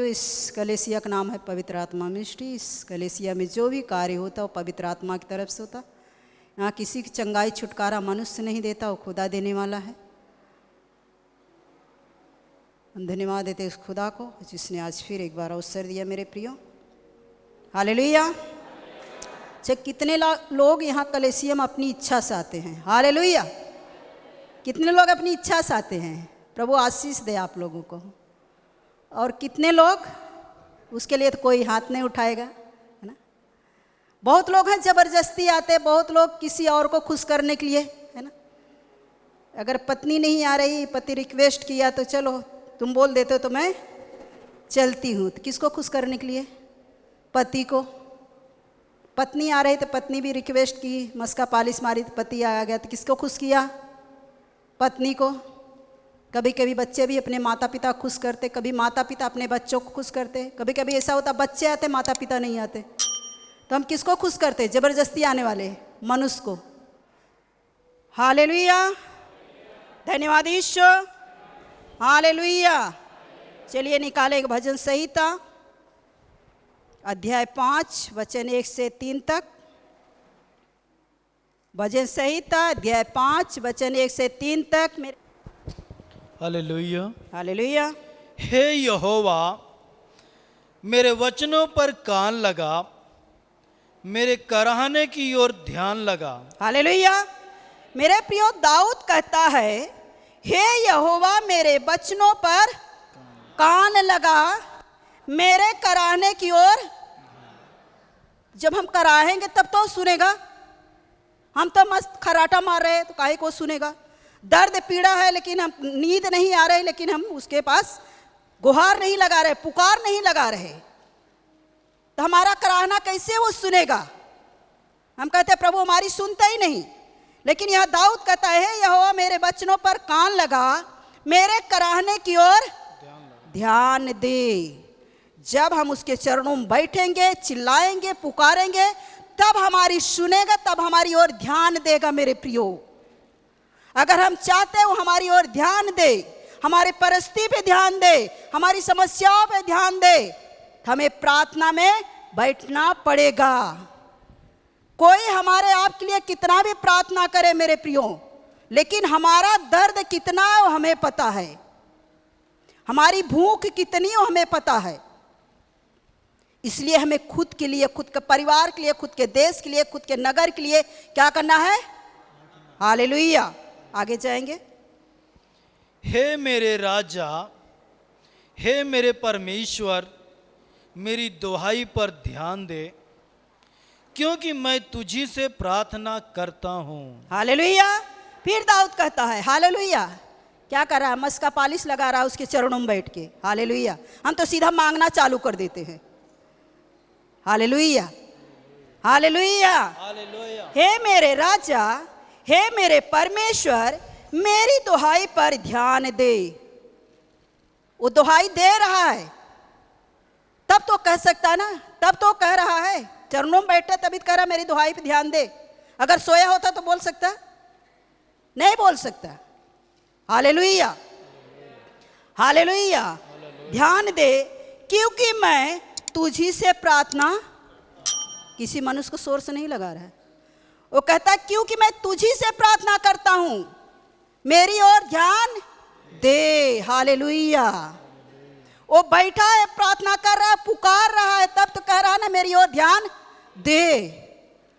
इस कलेसिया का नाम है पवित्र आत्मा मिनिस्ट्री। इस कलेसिया में जो भी कार्य होता है वो पवित्र आत्मा की तरफ से होता। यहाँ किसी की चंगाई छुटकारा मनुष्य नहीं देता, वो खुदा देने वाला है। हम धन्यवाद देते उस खुदा को जिसने आज फिर एक बार अवसर दिया मेरे प्रियो। हालेलुया। कितने लोग यहाँ कलेसिया में अपनी इच्छा से आते हैं? हालेलुया। कितने लोग अपनी इच्छा से आते हैं? प्रभु आशीष दे आप लोगों को। और कितने लोग उसके लिए तो कोई हाथ नहीं उठाएगा, है ना। बहुत लोग हैं जबरदस्ती आते, बहुत लोग किसी और को खुश करने के लिए, है ना। अगर पत्नी नहीं आ रही, पति रिक्वेस्ट किया तो चलो तुम बोल देते हो तो मैं चलती हूँ। तो किसको खुश करने के लिए? पति को। पत्नी आ रही तो पत्नी भी रिक्वेस्ट की, मस्का पालिश मारी तो पति आ गया, तो किसको खुश किया? पत्नी को। कभी कभी बच्चे भी अपने माता पिता खुश करते, कभी माता पिता अपने बच्चों को खुश करते। कभी कभी ऐसा होता बच्चे आते माता पिता नहीं आते, तो हम किसको खुश करते? जबरदस्ती आने वाले मनुष्य को। हालेलुया, धन्यवाद ईश्वर। हालेलुया। चलिए निकाले एक भजन संहिता अध्याय 5 वचन 1 से 3 तक। भजन संहिता अध्याय 5 वचन 1 से 3 तक। हालेलुया। हालेलुया। हे यहोवा, मेरे वचनों पर कान लगा, मेरे कराहने की ओर ध्यान लगा। हालेलुया। मेरे प्रियो दाऊद कहता है, हे यहोवा मेरे वचनों पर कान लगा, मेरे कराहने की ओर। जब हम कराहेंगे तब तो सुनेगा। हम तो मस्त खराटा मार रहे हैं तो काहे को सुनेगा? दर्द पीड़ा है लेकिन हम नींद नहीं आ रही, लेकिन हम उसके पास गुहार नहीं लगा रहे, पुकार नहीं लगा रहे, तो हमारा कराहना कैसे वो सुनेगा? हम कहते हैं प्रभु हमारी सुनता ही नहीं। लेकिन यह दाऊद कहता है, यहोवा मेरे वचनों पर कान लगा, मेरे कराहने की ओर ध्यान दे। जब हम उसके चरणों में बैठेंगे, चिल्लाएंगे, पुकारेंगे, तब हमारी सुनेगा, तब हमारी ओर ध्यान देगा। मेरे प्रियो, अगर हम चाहते हैं वो हमारी ओर ध्यान दे, हमारी परिस्थिति पे ध्यान दे, हमारी समस्याओं पे ध्यान दे, हमें प्रार्थना में बैठना पड़ेगा। कोई हमारे आप के लिए कितना भी प्रार्थना करे मेरे प्रियो, लेकिन हमारा दर्द कितना है वो हमें पता है, हमारी भूख कितनी वो हमें पता है। इसलिए हमें खुद के लिए, खुद के परिवार के लिए, खुद के देश के लिए, खुद के नगर के लिए क्या करना है? हालेलुया। आगे जाएंगे। हे मेरे राजा, हे मेरे परमेश्वर, मेरी दुहाई पर ध्यान दे, क्योंकि मैं तुझी से प्रार्थना करता हूँ। हालेलुया। फिर दाऊद कहता है हालेलुया। क्या कर रहा है? मस्का पालिश लगा रहा है उसके चरणों में बैठ के। हालेलुया। हम तो सीधा मांगना चालू कर देते हैं। Hallelujah, hallelujah, hallelujah. हे मेरे राजा, हे मेरे परमेश्वर, मेरी दुहाई पर ध्यान दे। वो दुहाई दे रहा है तब तो कह सकता ना, तब तो कह रहा है। चरणों में बैठे तभी कह रहा मेरी दुहाई पर ध्यान दे। अगर सोया होता तो बोल सकता? नहीं बोल सकता। Hallelujah, hallelujah. ध्यान दे क्योंकि मैं तुझी से प्रार्थना, किसी मनुष्य को शोर से नहीं लगा रहा है। वो कहता है क्योंकि मैं तुझी से प्रार्थना करता हूं, मेरी ओर ध्यान दे। हालेलुया। वो बैठा है, प्रार्थना कर रहा है, पुकार रहा है, तब तो कह रहा है ना मेरी ओर ध्यान दे।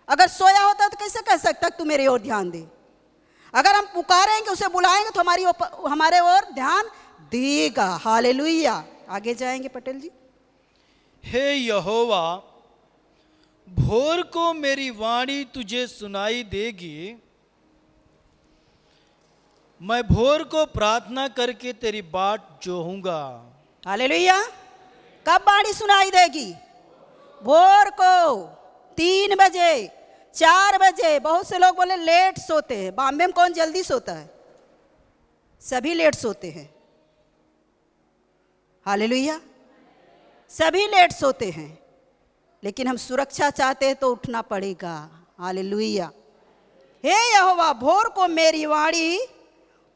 अगर सोया होता तो कैसे कह सकता तू मेरी ओर ध्यान दे? अगर हम पुकारेंगे, उसे बुलाएंगे तो हमारे ओर ध्यान देगा। हालेलुया। आगे जाएंगे पटेल जी। हे यहोवा, भोर को मेरी वाणी तुझे सुनाई देगी, मैं भोर को प्रार्थना करके तेरी बाट जोहूंगा। हालेलुया। कब वाणी सुनाई देगी? भोर को 3 बजे, 4 बजे। बहुत से लोग बोले लेट सोते हैं। बॉम्बे में कौन जल्दी सोता है? सभी लेट सोते हैं। हालेलुया। सभी लेट सोते हैं, लेकिन हम सुरक्षा चाहते हैं तो उठना पड़ेगा। हालेलुया। हे यहोवा, भोर को मेरी वाणी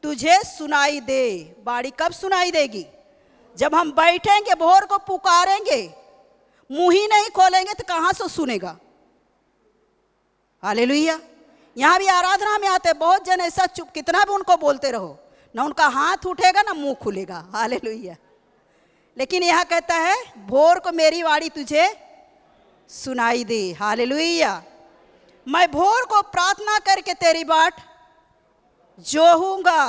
तुझे सुनाई दे। वाणी कब सुनाई देगी? जब हम बैठेंगे भोर को पुकारेंगे, मुंह ही नहीं खोलेंगे तो कहां से सुनेगा। हालेलुया। यहां भी आराधना में आते बहुत जन ऐसा चुप, कितना भी उनको बोलते रहो ना उनका हाथ उठेगा ना मुंह खुलेगा। हालेलुया। लेकिन यहां कहता है भोर को मेरी वाणी तुझे सुनाई दे। हालेलुया। मैं भोर को प्रार्थना करके तेरी बाट जोहूंगा।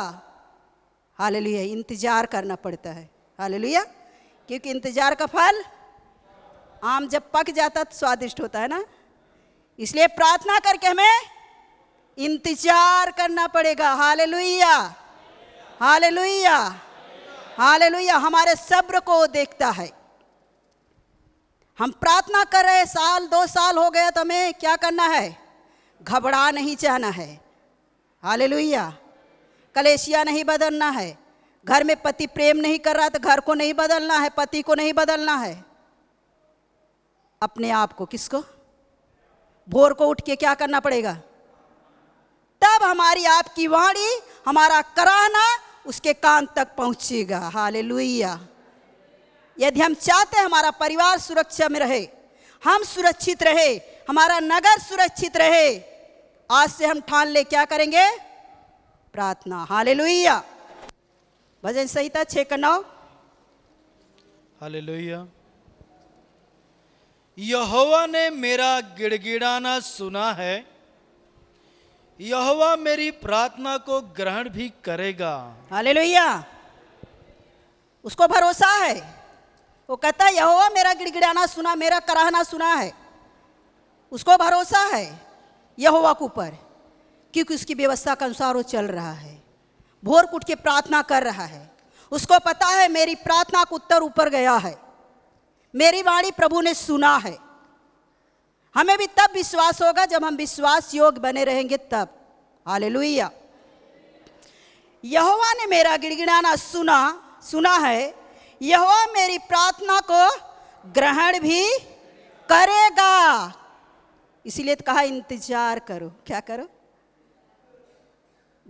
हालेलुया। इंतजार करना पड़ता है। हालेलुया। क्योंकि इंतजार का फल, आम जब पक जाता तो स्वादिष्ट होता है ना, इसलिए प्रार्थना करके हमें इंतजार करना पड़ेगा। हालेलुया। हालेलुया। हालेलुया। हमारे सब्र को देखता है। हम प्रार्थना कर रहे, साल 2 साल हो गया तो हमें क्या करना है? घबरा नहीं जाना है। हालेलुया। कलेशिया नहीं बदलना है। घर में पति प्रेम नहीं कर रहा तो घर को नहीं बदलना है, पति को नहीं बदलना है, अपने आप को। किसको? भोर को उठ के क्या करना पड़ेगा? तब हमारी आपकी वाणी, हमारा कराहना उसके कान तक पहुंचेगा। हालेलुया। यदि हम चाहते हैं हमारा परिवार सुरक्षा में रहे, हम सुरक्षित रहे, हमारा नगर सुरक्षित रहे, आज से हम ठान ले क्या करेंगे? प्रार्थना। हालेलुया। भजन संहिता 6:9। हालेलुया। यहोवा ने मेरा गिड़गिड़ाना सुना है, यहोवा मेरी प्रार्थना को ग्रहण भी करेगा। हालेलुया। उसको भरोसा है। वो कहता है यहोवा मेरा गिड़गिड़ाना सुना, मेरा कराहना सुना है। उसको भरोसा है यहोवा के ऊपर, क्योंकि उसकी व्यवस्था के अनुसार वो चल रहा है। भोर उठ के प्रार्थना कर रहा है। उसको पता है मेरी प्रार्थना का उत्तर ऊपर गया है, मेरी वाणी प्रभु ने सुना है। हमें भी तब विश्वास होगा जब हम विश्वास योग्य बने रहेंगे तब। हालेलुया। यहोवा ने मेरा गिड़गिड़ाना सुना है, यहोवा मेरी प्रार्थना को ग्रहण भी करेगा। इसीलिए तो कहा इंतजार करो। क्या करो?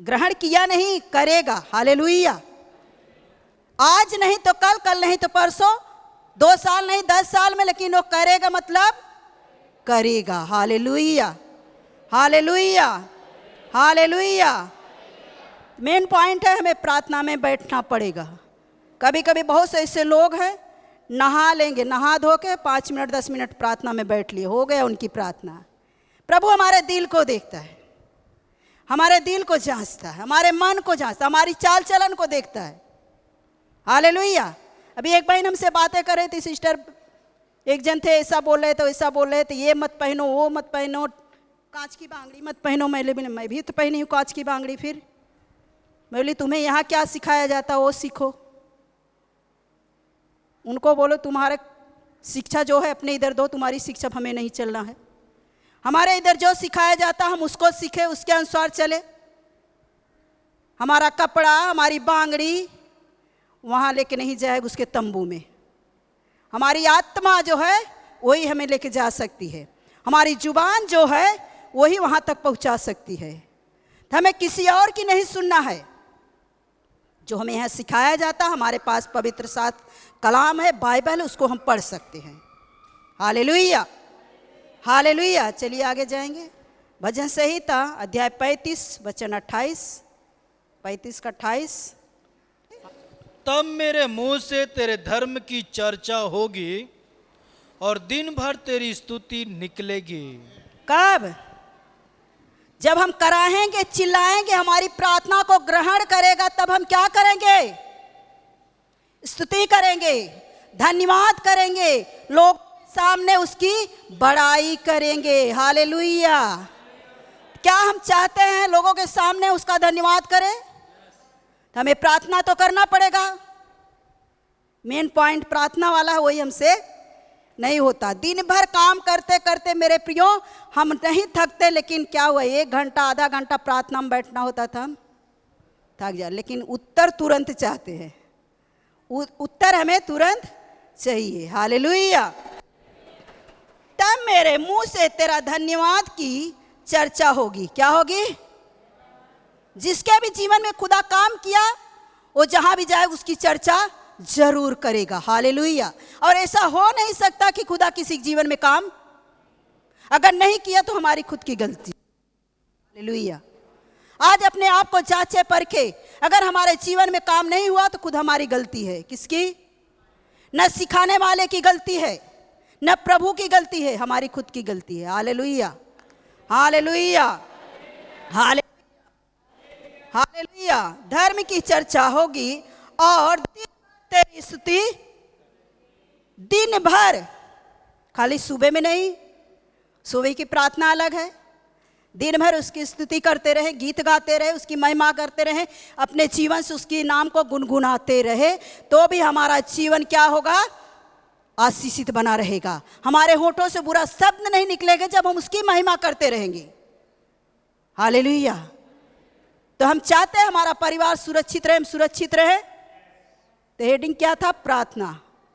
ग्रहण किया नहीं, करेगा। हालेलुया। आज नहीं तो कल, कल नहीं तो परसों, 2 साल नहीं 10 साल में, लेकिन वो करेगा, मतलब करेगा। Hallelujah. Hallelujah. Hallelujah. Main point है हमें प्रार्थना में बैठना पड़ेगा। कभी कभी बहुत से ऐसे लोग हैं, नहा लेंगे, नहा धो के 5 मिनट 10 मिनट प्रार्थना में बैठ लिए, हो गया उनकी प्रार्थना। प्रभु हमारे दिल को देखता है, हमारे दिल को जांचता है, हमारे मन को जांचता है, हमारी चाल चलन को देखता है। हालेलुया। अभी एक बहन हमसे बातें कर रही थी, सिस्टर एक जन थे, ऐसा बोल रहे थे, वैसा बोल रहे थे, ये मत पहनो, वो मत पहनो, कांच की बांगड़ी मत पहनो। मैं भी तो पहनी हूँ कांच की बांगड़ी। फिर मैं बोली तुम्हें यहाँ क्या सिखाया जाता वो सीखो। उनको बोलो तुम्हारे शिक्षा जो है अपने इधर दो, तुम्हारी शिक्षा हमें नहीं चलना है। हमारे इधर जो सिखाया जाता हम उसको सीखे, उसके अनुसार चले। हमारा कपड़ा, हमारी बांगड़ी वहाँ लेके नहीं जाएगा उसके तंबू में। हमारी आत्मा जो है वही हमें लेके जा सकती है। हमारी जुबान जो है वही वहाँ तक पहुँचा सकती है। तो हमें किसी और की नहीं सुनना है। जो हमें यहाँ सिखाया जाता, हमारे पास पवित्र शास्त्र कलाम है, बाइबल है, उसको हम पढ़ सकते हैं। हालेलुया। हालेलुया। चलिए आगे जाएंगे। भजन संहिता अध्याय 35 वचन 28, 35 का 28। तब मेरे मुंह से तेरे धर्म की चर्चा होगी और दिन भर तेरी स्तुति निकलेगी। कब? जब हम कराहेंगे, चिल्लाएंगे, हमारी प्रार्थना को ग्रहण करेगा, तब हम क्या करेंगे? स्तुति करेंगे, धन्यवाद करेंगे, लोग सामने उसकी बड़ाई करेंगे। हालेलुया। क्या हम चाहते हैं लोगों के सामने उसका धन्यवाद करें? तो हमें प्रार्थना तो करना पड़ेगा। मेन पॉइंट प्रार्थना वाला है, वही हमसे नहीं होता। दिन भर काम करते करते मेरे प्रियो हम नहीं थकते, लेकिन क्या हुआ 1 घंटा आधा घंटा प्रार्थना में बैठना होता था, हम थक जाए। लेकिन उत्तर तुरंत चाहते हैं, उत्तर हमें तुरंत चाहिए। हालेलुया। तब मेरे मुंह से तेरा धन्यवाद की चर्चा होगी। क्या होगी? जिसके भी जीवन में खुदा काम किया वो जहां भी जाए उसकी चर्चा जरूर करेगा। हालेलुया। और ऐसा हो नहीं सकता कि खुदा किसी जीवन में काम अगर नहीं किया तो हमारी खुद की गलती। हालेलुया। आज अपने आप को जांचे परखे, अगर हमारे जीवन में काम नहीं हुआ तो खुद हमारी गलती है। किसकी? न सिखाने वाले की गलती है, न प्रभु की गलती है, हमारी खुद की गलती है। Hallelujah, hallelujah, hallelujah. धर्म की चर्चा होगी और तेरी स्तुति दिन भर, खाली सुबह में नहीं, सुबह की प्रार्थना अलग है, दिन भर उसकी स्तुति करते रहे, गीत गाते रहे, उसकी महिमा करते रहे, अपने जीवन से उसके नाम को गुनगुनाते रहे, तो भी हमारा जीवन क्या होगा? आशीषित बना रहेगा। हमारे होठों से बुरा शब्द नहीं निकलेगा जब हम उसकी महिमा करते रहेंगे। हालेलुया। तो हम चाहते हैं हमारा परिवार सुरक्षित रहे, हम सुरक्षित रहे। तो हेडिंग क्या था? प्रार्थना।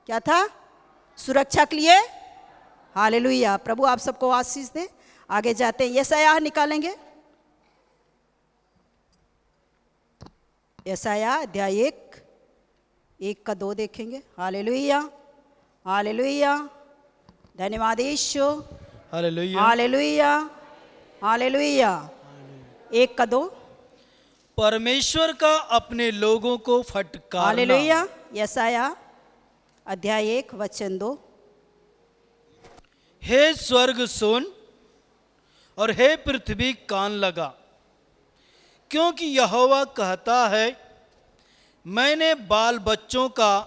क्या था? सुरक्षा के लिए। हालेलुया। प्रभु आप सबको आशीष दे। आगे जाते हैं, यशायाह निकालेंगे। यशायाह अध्याय 1 का 2 देखेंगे। Hallelujah, hallelujah. धन्यवाद यीशु। Hallelujah, hallelujah, hallelujah. 1 का 2। परमेश्वर का अपने लोगों को फटकारना। हालेलुया। यशायाह अध्याय 1 वचन 2। हे स्वर्ग सुन और हे पृथ्वी कान लगा, क्योंकि यहोवा कहता है, मैंने बाल बच्चों का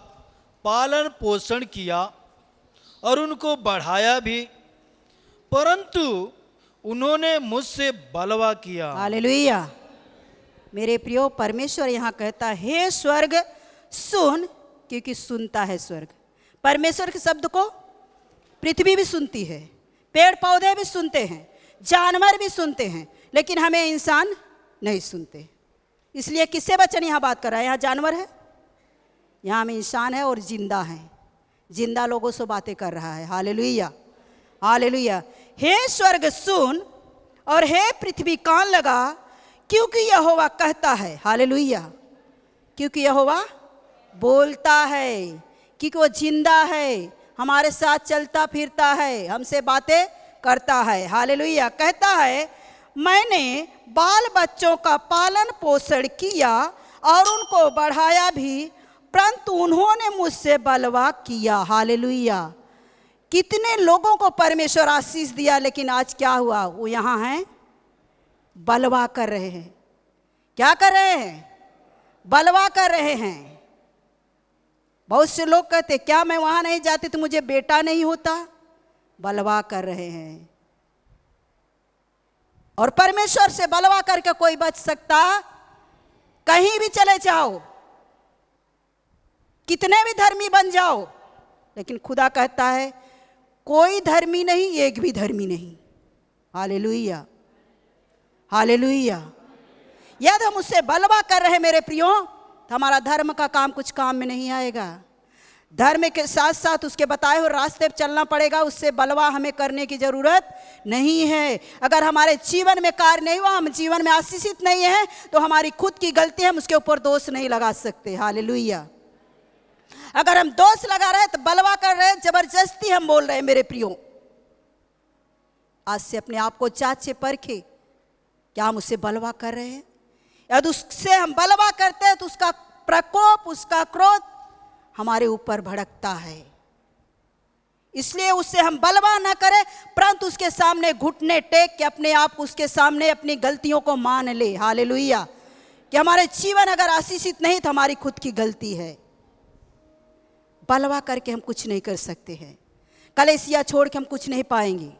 पालन पोषण किया और उनको बढ़ाया भी, परंतु उन्होंने मुझसे बलवा किया। हालेलुया। मेरे प्रियो, परमेश्वर यहाँ कहता है, हे स्वर्ग सुन, क्योंकि सुनता है स्वर्ग। परमेश्वर के शब्द को पृथ्वी भी सुनती है, पेड़ पौधे भी सुनते हैं, जानवर भी सुनते हैं, लेकिन हमें इंसान नहीं सुनते। इसलिए किससे वचन यहाँ बात कर रहा है? यहाँ जानवर है, यहाँ हम इंसान है और जिंदा है, जिंदा लोगों से बातें कर रहा है। Hallelujah, hallelujah. हे स्वर्ग सुन और हे पृथ्वी कान लगा, क्योंकि यहोवा कहता है। हालेलुया। क्योंकि यहोवा बोलता है, क्योंकि वो जिंदा है, हमारे साथ चलता फिरता है, हमसे बातें करता है। हालेलुया। कहता है, मैंने बाल बच्चों का पालन पोषण किया और उनको बढ़ाया भी, परंतु उन्होंने मुझसे बलवा किया। हालेलुया। कितने लोगों को परमेश्वर आशीष दिया, लेकिन आज क्या हुआ? वो यहाँ हैं, बलवा कर रहे हैं। क्या कर रहे हैं? बलवा कर रहे हैं। बहुत से लोग कहते, क्या मैं वहां नहीं जाती तो मुझे बेटा नहीं होता? बलवा कर रहे हैं। और परमेश्वर से बलवा करके कोई बच सकता? कहीं भी चले जाओ, कितने भी धर्मी बन जाओ, लेकिन खुदा कहता है, कोई धर्मी नहीं, एक भी धर्मी नहीं। Hallelujah, hallelujah. यदि हम उससे बलवा कर रहे हैं मेरे प्रियो, तो हमारा धर्म का काम कुछ काम में नहीं आएगा। धर्म के साथ साथ उसके बताए हुए रास्ते पर चलना पड़ेगा। उससे बलवा हमें करने की जरूरत नहीं है। अगर हमारे जीवन में कार्य नहीं हुआ, हम जीवन में आशीषित नहीं है, तो हमारी खुद की गलती है, हम उसके ऊपर दोष नहीं लगा सकते। हालेलुया। अगर हम दोष लगा रहे तो बलवा कर रहे, जबरदस्ती हम बोल रहे हैं मेरे प्रियो। आज से अपने आप को जांचे परखे, क्या हम उससे बलवा कर रहे हैं? यदि उससे हम बलवा करते हैं तो उसका प्रकोप, उसका क्रोध हमारे ऊपर भड़कता है। इसलिए उससे हम बलवा ना करें, परंतु उसके सामने घुटने टेक के अपने आप उसके सामने अपनी गलतियों को मान ले। हालेलुया। कि हमारे जीवन अगर आशीषित नहीं तो हमारी खुद की गलती है। बलवा करके हम कुछ नहीं कर सकते हैं। कलेसिया छोड़ के हम कुछ नहीं पाएंगे।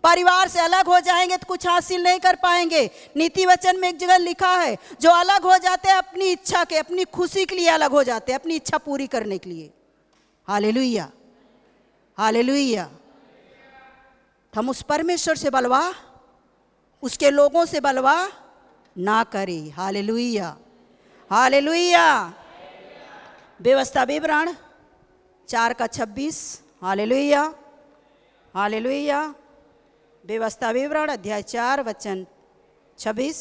परिवार से अलग हो जाएंगे तो कुछ हासिल नहीं कर पाएंगे। नीति वचन में एक जगह लिखा है, जो अलग हो जाते हैं अपनी इच्छा के, अपनी खुशी के लिए अलग हो जाते हैं, अपनी इच्छा पूरी करने के लिए। Hallelujah, hallelujah. हम उस परमेश्वर से बलवा, उसके लोगों से बलवा ना करें। Hallelujah, hallelujah. व्यवस्था विवरण 4 का 26। Hallelujah, hallelujah. व्यवस्था विवरण अध्याय 4 वचन 26।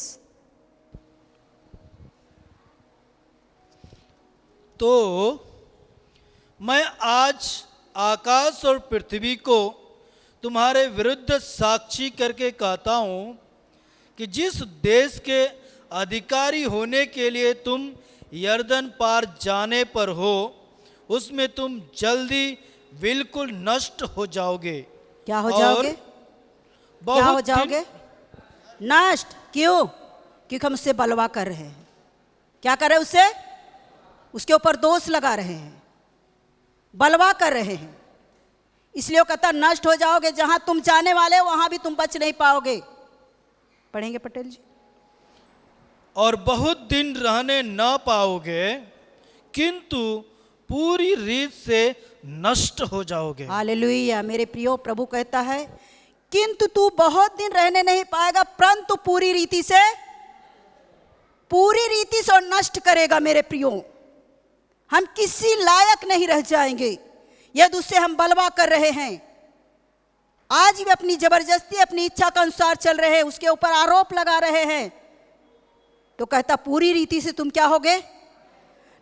तो मैं आज आकाश और पृथ्वी को तुम्हारे विरुद्ध साक्षी करके कहता हूँ कि जिस देश के अधिकारी होने के लिए तुम यरदन पार जाने पर हो, उसमें तुम जल्दी बिल्कुल नष्ट हो जाओगे। क्या हो और जाओगे? क्या हो बहुत जाओगे? नष्ट। क्यों? क्योंकि हम उससे बलवा कर रहे हैं। क्या कर रहे हैं? उससे, उसके ऊपर दोष लगा रहे हैं, बलवा कर रहे हैं, इसलिए वो कहता नष्ट हो जाओगे। जहां तुम जाने वाले हो वहां भी तुम बच नहीं पाओगे। पढ़ेंगे पटेल जी। और बहुत दिन रहने न पाओगे, किंतु पूरी रीत से नष्ट हो जाओगे। हालेलुया। मेरे प्रियो, प्रभु कहता है किंतु तू बहुत दिन रहने नहीं पाएगा, परंतु पूरी रीति से और नष्ट करेगा। मेरे प्रियो, हम किसी लायक नहीं रह जाएंगे यदि उससे हम बलवा कर रहे हैं। आज भी अपनी जबरदस्ती, अपनी इच्छा के अनुसार चल रहे हैं, उसके ऊपर आरोप लगा रहे हैं, तो कहता पूरी रीति से तुम क्या होगे?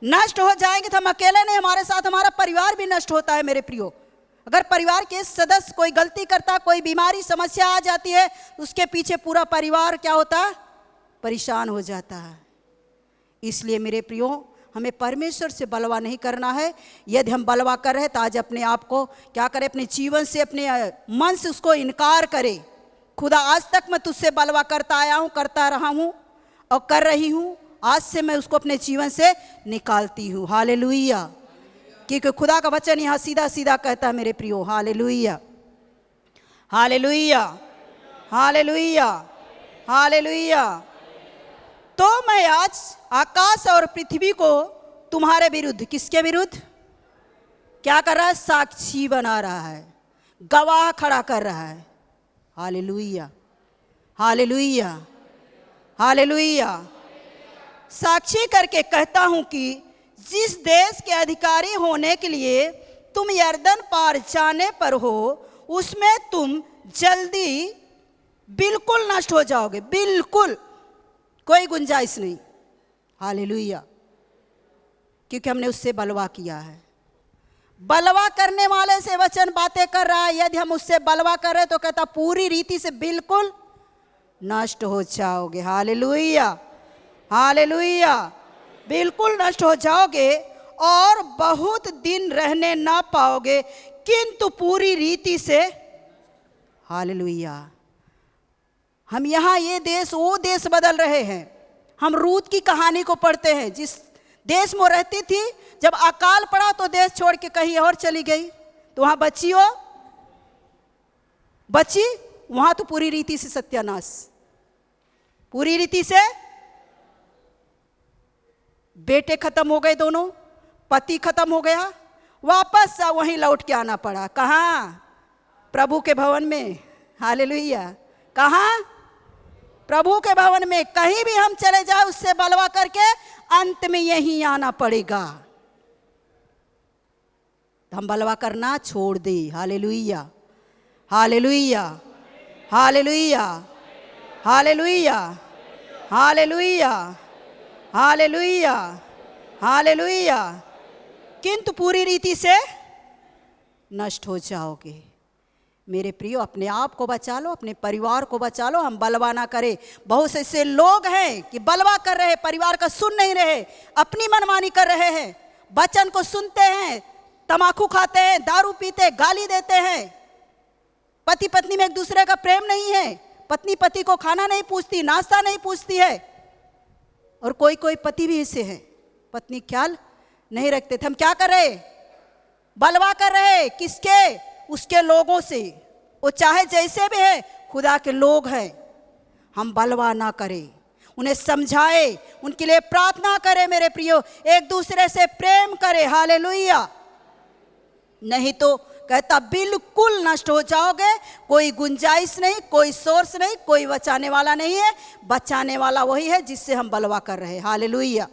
नष्ट हो जाएंगे। तो हम अकेले नहीं, हमारे साथ हमारा परिवार भी नष्ट होता है। मेरे प्रियो, अगर परिवार के सदस्य कोई गलती करता, कोई बीमारी समस्या आ जाती है, उसके पीछे पूरा परिवार क्या होता है? परेशान हो जाता है। इसलिए मेरे प्रियो, हमें परमेश्वर से बलवा नहीं करना है। यदि हम बलवा कर रहे हैं तो आज अपने आप को क्या करें? अपने जीवन से, अपने मन से उसको इनकार करें। खुदा, आज तक मैं तुझसे बलवा करता आया हूँ, करता रहा हूँ और कर रही हूँ। आज से मैं उसको अपने जीवन से निकालती हूँ। हालेलुया। क्योंकि खुदा का वचन यहाँ सीधा सीधा कहता है मेरे प्रियो। Hallelujah, hallelujah, hallelujah, hallelujah. तो मैं आज आकाश और पृथ्वी को तुम्हारे विरुद्ध, किसके विरुद्ध क्या कर रहा है? साक्षी बना रहा है, गवाह खड़ा कर रहा है। Hallelujah, hallelujah, hallelujah. साक्षी करके कहता हूं कि जिस देश के अधिकारी होने के लिए तुम यरदन पार जाने पर हो, उसमें तुम जल्दी बिल्कुल नष्ट हो जाओगे। बिल्कुल कोई गुंजाइश नहीं। हालेलुया। क्योंकि हमने उससे बलवा किया है। बलवा करने वाले से वचन बातें कर रहा है। यदि हम उससे बलवा कर रहे तो कहता पूरी रीति से बिल्कुल नष्ट हो जाओगे। Hallelujah, hallelujah. बिल्कुल नष्ट हो जाओगे और बहुत दिन रहने ना पाओगे, किंतु पूरी रीति से। हालेलुया। हम यहाँ ये देश वो देश बदल रहे हैं। हम रूत की कहानी को पढ़ते हैं। जिस देश में रहती थी, जब अकाल पड़ा तो देश छोड़ के कहीं और चली गई, तो वहां बची वहां तो पूरी रीति से सत्यानाश। पूरी रीति से बेटे खत्म हो गए, दोनों पति खत्म हो गया, वापस वहीं लौट के आना पड़ा। कहाँ? प्रभु के भवन में। हालेलुया। कहाँ? प्रभु के भवन में। कहीं भी हम चले जाए उससे बलवा करके अंत में यहीं आना पड़ेगा। हम बलवा करना छोड़ दे। Hallelujah, hallelujah, hallelujah, hallelujah, hallelujah, hallelujah, hallelujah. किंतु पूरी रीति से नष्ट हो जाओगे। मेरे प्रियो, अपने आप को बचा लो, अपने परिवार को बचा लो। हम बलवा ना करें। बहुत से ऐसे लोग हैं कि बलवा कर रहे, परिवार का सुन नहीं रहे, अपनी मनमानी कर रहे हैं। वचन को सुनते हैं, तमाकू खाते हैं, दारू पीते, गाली देते हैं। पति पत्नी में एक दूसरे का प्रेम नहीं है। पत्नी पति को खाना नहीं पूछती, नाश्ता नहीं पूछती है। और कोई कोई पति भी ऐसे हैं, पत्नी ख्याल नहीं रखते थे। हम क्या कर रहे? बलवा कर रहे। किसके? उसके लोगों से। वो चाहे जैसे भी है, खुदा के लोग हैं। हम बलवा ना करें, उन्हें समझाए, उनके लिए प्रार्थना करें। मेरे प्रियो, एक दूसरे से प्रेम करें। हालेलुया। नहीं तो कहता बिल्कुल नष्ट हो जाओगे। कोई गुंजाइश नहीं, कोई सोर्स नहीं, कोई बचाने वाला नहीं है। बचाने वाला वही है जिससे हम बलवा कर रहे हैं। Hallelujah,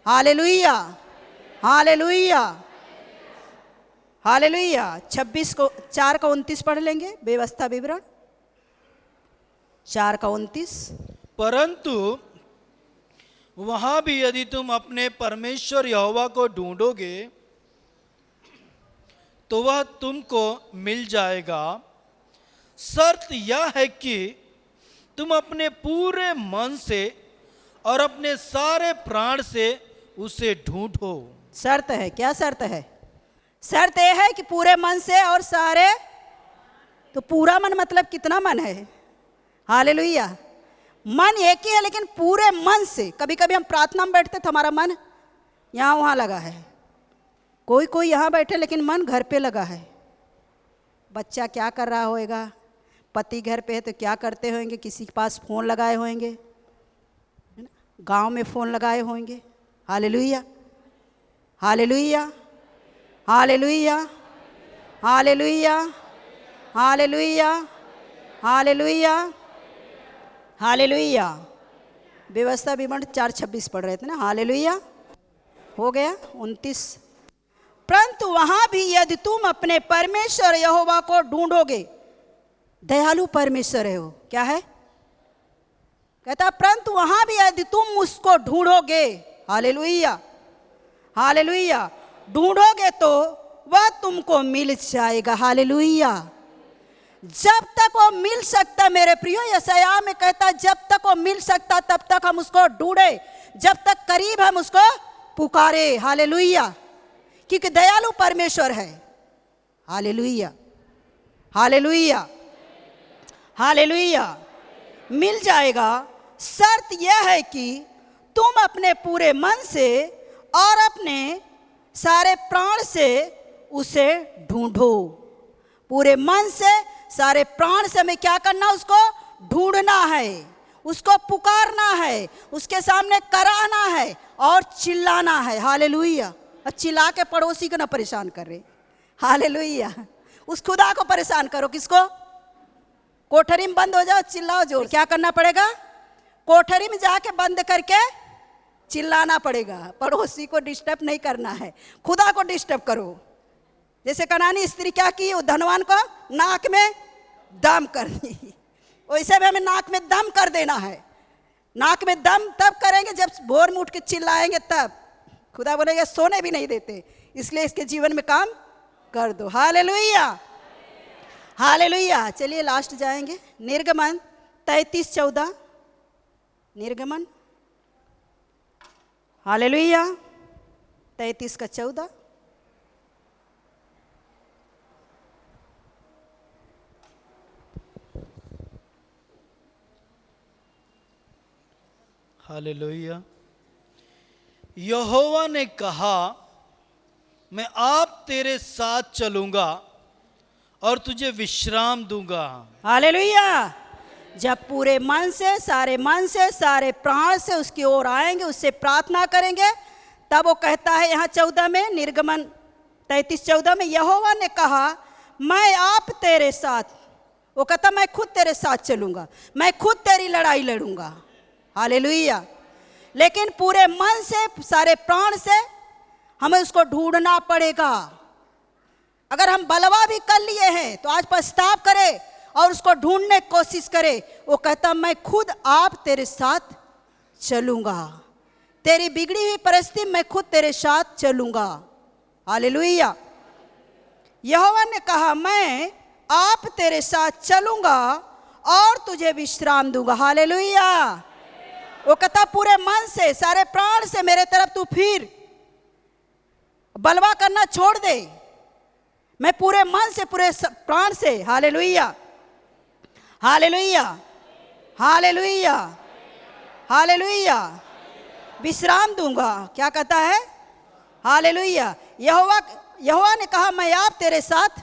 hallelujah, hallelujah, hallelujah. 4:29 पढ़ लेंगे, व्यवस्था विवरण 4:29। परंतु वहां भी यदि तुम अपने परमेश्वर यहोवा को ढूंढोगे तो वह तुमको मिल जाएगा। शर्त यह है कि तुम अपने पूरे मन से और अपने सारे प्राण से उसे ढूंढो। शर्त है, क्या शर्त है? शर्त यह है कि पूरे मन से और सारे, तो पूरा मन मतलब कितना मन है? हालेलुया। मन एक ही है लेकिन पूरे मन से। कभी कभी हम प्रार्थना में बैठते तो हमारा मन यहाँ वहाँ लगा है, कोई यहाँ बैठे लेकिन मन घर पे लगा है। बच्चा क्या कर रहा होएगा, पति घर पे है तो क्या करते होंगे, किसी के पास फ़ोन लगाए होंगे, गांव में फ़ोन लगाए होंगे। Hallelujah, hallelujah, hallelujah, hallelujah, hallelujah, hallelujah, hallelujah. व्यवस्था विवरण 4:26 पढ़ रहे थे ना। हालेलुया, हो गया 29। परंतु वहां भी यदि तुम अपने परमेश्वर यहोवा को ढूंढोगे, दयालु परमेश्वर है वो, क्या है? कहता परंतु वहां भी यदि तुम उसको ढूंढोगे, हालेलुया, हालेलुया, ढूंढोगे तो वह तुमको मिल जाएगा। हालेलुया। जब तक वो मिल सकता, मेरे प्रियो, यशायाह में कहता जब तक वो मिल सकता तब तक हम उसको ढूंढे, जब तक करीब हम उसको पुकारे। हालेलुया, क्योंकि दयालु परमेश्वर है। Hallelujah, hallelujah, hallelujah. मिल जाएगा। शर्त यह है कि तुम अपने पूरे मन से और अपने सारे प्राण से उसे ढूंढो। पूरे मन से, सारे प्राण से हमें क्या करना? उसको ढूंढना है, उसको पुकारना है, उसके सामने कराना है और चिल्लाना है। हालेलुया। और चिल्ला के पड़ोसी को ना परेशान कर रहे। हालेलुया। उस खुदा को परेशान करो। किसको? कोठरी में बंद हो जाओ, चिल्लाओ जोर। क्या करना पड़ेगा? कोठरी में जाके बंद करके चिल्लाना पड़ेगा। पड़ोसी को डिस्टर्ब नहीं करना है, खुदा को डिस्टर्ब करो। जैसे कनानी स्त्री क्या की, वो धनवान को नाक में दम कर दी, वैसे भी हमें नाक में दम कर देना है। नाक में दम तब करेंगे जब भोर में उठ के चिल्लाएंगे, तब खुदा बोलेगा सोने भी नहीं देते, इसलिए इसके जीवन में काम कर दो। Hallelujah, hallelujah. चलिए लास्ट जाएंगे, निर्गमन 33:14। निर्गमन, हालेलुया, 33:14। हालेलुया। यहोवा ने कहा, मैं आप तेरे साथ चलूंगा और तुझे विश्राम दूंगा। हालेलुया। जब पूरे मन से, सारे मन से, सारे प्राण से उसकी ओर आएंगे, उससे प्रार्थना करेंगे, तब वो कहता है यहाँ 14 में, निर्गमन 33:14 में, यहोवा ने कहा मैं आप तेरे साथ। वो कहता मैं खुद तेरे साथ चलूंगा, मैं खुद तेरी लड़ाई लड़ूंगा। हालेलुया। लेकिन पूरे मन से, सारे प्राण से हमें उसको ढूंढना पड़ेगा। अगर हम बलवा भी कर लिए हैं तो आज पछताव करें और उसको ढूंढने की कोशिश करें। वो कहता मैं खुद आप तेरे साथ चलूंगा, तेरी बिगड़ी हुई परिस्थिति मैं खुद तेरे साथ चलूंगा। हालेलुया। यहोवा ने कहा मैं आप तेरे साथ चलूंगा और तुझे विश्राम दूंगा। हालेलुया। वो कहता पूरे मन से, सारे प्राण से मेरे तरफ तू फिर, बलवा करना छोड़ दे। मैं पूरे मन से, पूरे प्राण से, हालेलुया, हालेलुया, हालेलुया, हालेलुया, विश्राम दूंगा। क्या कहता है? हालेलुया। यहोवा ने कहा मैं आप तेरे साथ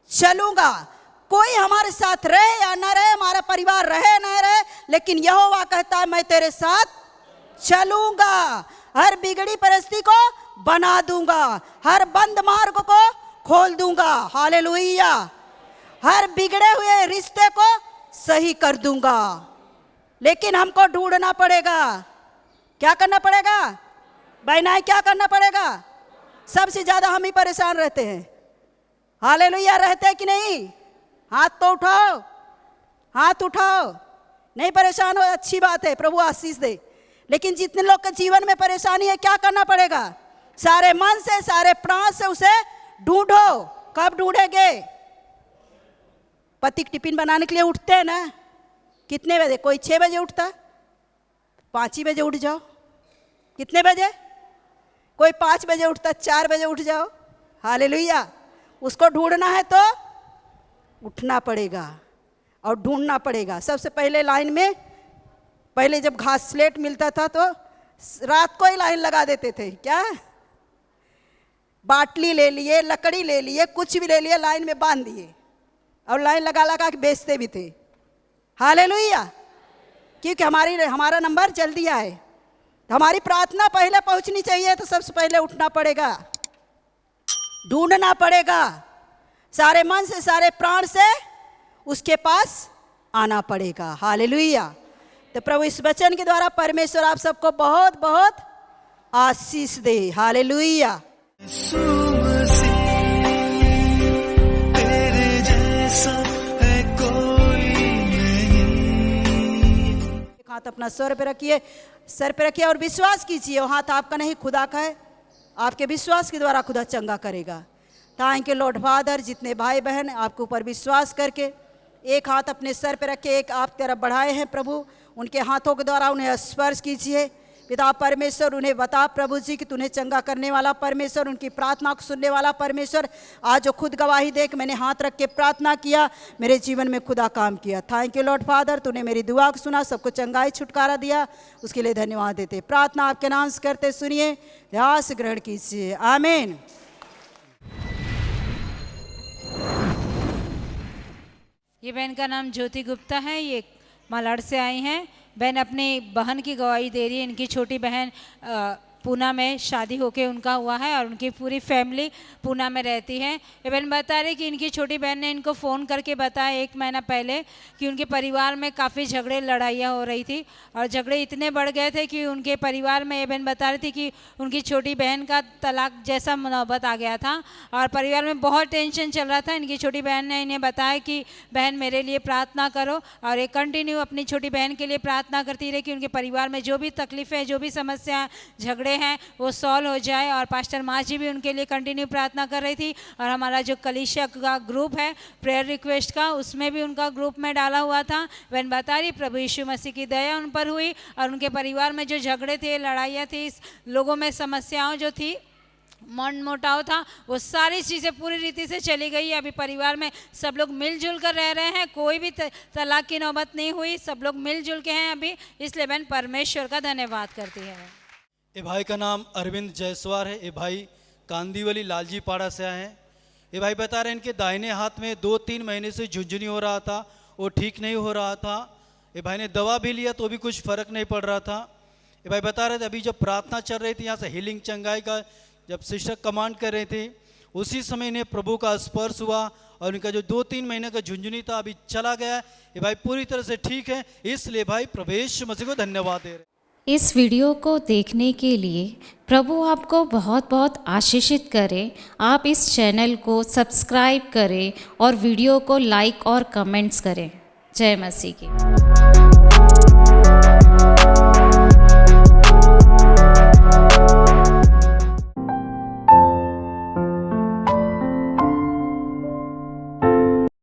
चलूंगा। कोई हमारे साथ रहे या न रहे, हमारा परिवार रहे न रहे, लेकिन यहोवा कहता है मैं तेरे साथ चलूंगा। हर बिगड़ी परिस्थिति को बना दूंगा, हर बंद मार्ग को खोल दूंगा। हालेलुया। हर बिगड़े हुए रिश्ते को सही कर दूंगा। लेकिन हमको ढूंढना पड़ेगा। क्या करना पड़ेगा? बहना, क्या करना पड़ेगा? सबसे ज्यादा हम ही परेशान रहते हैं। हालेलुया। रहते हैं कि नहीं? हाथ तो उठाओ, हाथ उठाओ। नहीं परेशान हो, अच्छी बात है, प्रभु आशीष दे। लेकिन जितने लोग के जीवन में परेशानी है, क्या करना पड़ेगा? सारे मन से, सारे प्राण से उसे ढूंढो। कब ढूंढेंगे? पति टिफिन बनाने के लिए उठते हैं ना, कितने बजे? कोई 6 बजे उठता, 5 ही बजे उठ जाओ। कितने बजे? कोई 5 बजे उठता, 4 बजे उठ जाओ। हालेलुया। उसको ढूंढना है तो उठना पड़ेगा और ढूंढना पड़ेगा। सबसे पहले लाइन में, पहले जब घासलेट मिलता था तो रात को ही लाइन लगा देते थे। क्या? बाटली ले लिए, लकड़ी ले लिए, कुछ भी ले लिए, लाइन में बांध दिए और लाइन लगा लगा के बेचते भी थे। हालेलुया। क्योंकि हमारा नंबर जल्दी आए। हमारी प्रार्थना पहले पहुंचनी चाहिए, तो सबसे पहले उठना पड़ेगा, ढूंढना पड़ेगा, सारे मन से सारे प्राण से उसके पास आना पड़ेगा। हालेलुया। तो प्रभु इस वचन के द्वारा परमेश्वर आप सबको बहुत बहुत आशीष दे। हालेलुया। हाथ अपना सर पे रखिए और विश्वास कीजिए वो हाथ आपका नहीं, खुदा का है। आपके विश्वास के द्वारा खुदा चंगा करेगा। Thank you Lord father. जितने भाई बहन आपके ऊपर विश्वास करके एक हाथ अपने सर पे रखे, एक आप तरफ बढ़ाए हैं प्रभु, उनके हाथों के द्वारा उन्हें स्पर्श कीजिए। पिता परमेश्वर, उन्हें बता प्रभु जी कि तूने चंगा करने वाला परमेश्वर, उनकी प्रार्थना को सुनने वाला परमेश्वर। आज जो खुद गवाही दे कि मैंने हाथ रख के प्रार्थना किया, मेरे जीवन में खुदा काम किया। थैंक यू लॉर्ड फादर, तूने मेरी दुआ को सुना, सबको चंगाई छुटकारा दिया, उसके लिए धन्यवाद देते। प्रार्थना आपके नाम से करते सुनिए, ध्यान से ग्रहण कीजिए। आमीन। ये बहन का नाम ज्योति गुप्ता है, ये मालाड से आई हैं। बहन अपनी बहन की गवाही दे रही है। इनकी छोटी बहन पूना में शादी होके उनका हुआ है और उनकी पूरी फैमिली पूना में रहती है। ये बहन बता रही कि इनकी छोटी बहन ने इनको फ़ोन करके बताया 1 महीना पहले कि उनके परिवार में काफ़ी झगड़े लड़ाइयाँ हो रही थी और झगड़े इतने बढ़ गए थे कि उनके परिवार में, ये बहन बता रही थी कि उनकी छोटी बहन का तलाक जैसा नौबत आ गया था और परिवार में बहुत टेंशन चल रहा था। इनकी छोटी बहन ने इन्हें बताया कि बहन मेरे लिए प्रार्थना करो और ये कंटिन्यू अपनी छोटी बहन के लिए प्रार्थना करती रही कि उनके परिवार में जो भी तकलीफ़ें, जो भी समस्या, झगड़े हैं वो सॉल्व हो जाए। और पास्टर माँ जी भी उनके लिए कंटिन्यू प्रार्थना कर रही थी। और हमारा जो कलीसिया का ग्रुप है प्रेयर रिक्वेस्ट का, उसमें भी उनका ग्रुप में डाला हुआ था। बहन बता रही प्रभु यीशु मसीह की दया उन पर हुई और उनके परिवार में जो झगड़े थे, लड़ाइयाँ थी, लोगों में समस्याओं जो थी, मन मोटाव था, वो सारी चीज़ें पूरी रीति से चली गई। अभी परिवार में सब लोग मिलजुल कर रह रहे हैं, कोई भी तलाक की नौबत नहीं हुई, सब लोग मिलजुल के हैं अभी। इसलिए बहन परमेश्वर का धन्यवाद करती है। ये भाई का नाम अरविंद जायसवाल है। ये भाई कांदीवली लालजी पाड़ा से आए हैं। ये भाई बता रहे हैं इनके दाहिने हाथ में 2-3 महीने से झुंझुनी हो रहा था, वो ठीक नहीं हो रहा था। ये भाई ने दवा भी लिया तो भी कुछ फ़र्क नहीं पड़ रहा था। ये भाई बता रहे थे अभी जब प्रार्थना चल रही थी यहाँ से हीलिंग चंगाई का, जब सिस्टर कमांड कर रहे थे, उसी समय इन्हें प्रभु का स्पर्श हुआ और इनका जो 2-3 महीने का झुंझुनी था अभी चला गया। ये भाई पूरी तरह से ठीक है। इसलिए भाई प्रभु यीशु मसीह को धन्यवाद दे रहे। इस वीडियो को देखने के लिए प्रभु आपको बहुत बहुत आशीषित करे। आप इस चैनल को सब्सक्राइब करें और वीडियो को लाइक और कमेंट्स करें। जय मसीह की।